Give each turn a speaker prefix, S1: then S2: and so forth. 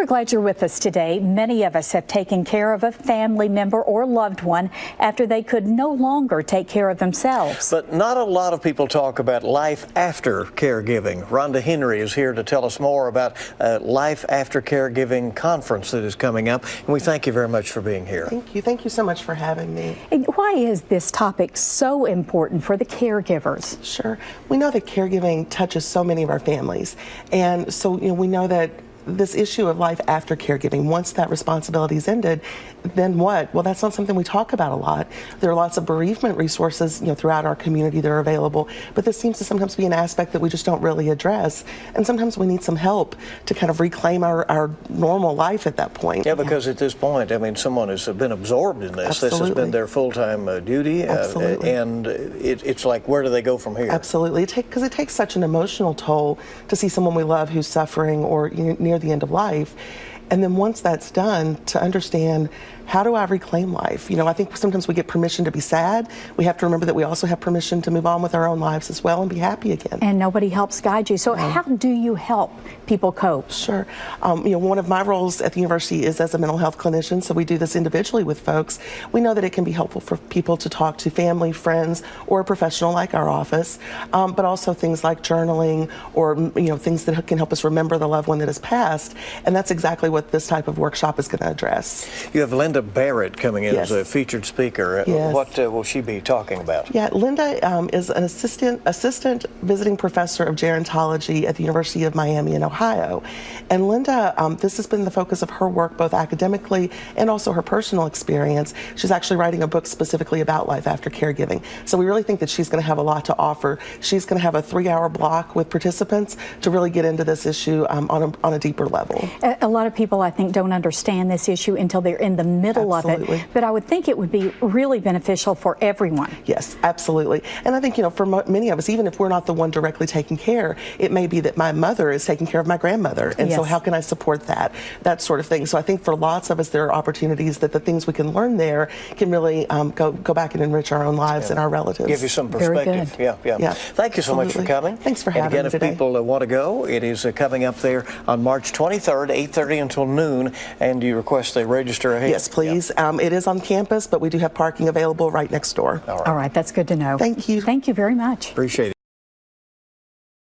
S1: We're glad you're with us today. Many of us have taken care of a family member or loved one after they could no longer take care of themselves.
S2: But not a lot of people talk about life after caregiving. Rhonda Henry is here to tell us more about Life After Caregiving conference that is coming up. And we thank you very much for being here.
S3: Thank you. Thank you so much for having me.
S1: And why is this topic so important for the caregivers?
S3: Sure. We know that caregiving touches so many of our families. And so, we know that this issue of life after caregiving, once that responsibility is ended, then what? Well, that's not something we talk about a lot. There are lots of bereavement resources, throughout our community that are available, but this seems to sometimes be an aspect that we just don't really address. And sometimes we need some help to kind of reclaim our normal life at that point.
S2: Yeah, because at this point, someone has been absorbed in this.
S3: Absolutely.
S2: This has been their full-time duty.
S3: Absolutely.
S2: And it's like, where do they go from here?
S3: Absolutely. Because it takes such an emotional toll to see someone we love who's suffering or near the end of life. And then once that's done, to understand, how do I reclaim life? I think sometimes we get permission to be sad. We have to remember that we also have permission to move on with our own lives as well and be happy again.
S1: And nobody helps guide you. So how do you help people cope?
S3: Sure. One of my roles at the university is as a mental health clinician, so we do this individually with folks. We know that it can be helpful for people to talk to family, friends, or a professional like our office, but also things like journaling or things that can help us remember the loved one that has passed. And that's exactly what this type of workshop is going to address.
S2: You have Linda Barrett coming in
S3: Yes.
S2: as a featured speaker.
S3: Yes.
S2: What will she be talking about?
S3: Yeah, Linda is an assistant visiting professor of gerontology at the University of Miami in Ohio. And Linda, this has been the focus of her work both academically and also her personal experience. She's actually writing a book specifically about life after caregiving. So we really think that she's going to have a lot to offer. She's going to have a 3-hour block with participants to really get into this issue on a deeper level.
S1: A lot of people, I think, don't understand this issue until they're in the middle
S3: Absolutely.
S1: of it. But I would think it would be really beneficial for everyone.
S3: Yes, absolutely. And I think, for many of us, even if we're not the one directly taking care, it may be that my mother is taking care of my grandmother. And so
S1: Yes.
S3: how can I support that sort of thing? So I think for lots of us, there are opportunities that the things we can learn there can really go back and enrich our own lives and our relatives.
S2: Give you some
S1: Very
S2: perspective.
S1: good.
S2: Yeah. Thank you so much for coming.
S3: Thanks for having
S2: me. And again,
S3: me today.
S2: if people want to go, it is coming up there on March 23rd, 8:30 until noon. And you request they register ahead?
S3: Yes, please.
S2: Yeah.
S3: It is on campus, but we do have parking available right next door.
S1: All right, that's good to know.
S3: Thank you.
S1: Thank you very much.
S2: Appreciate it.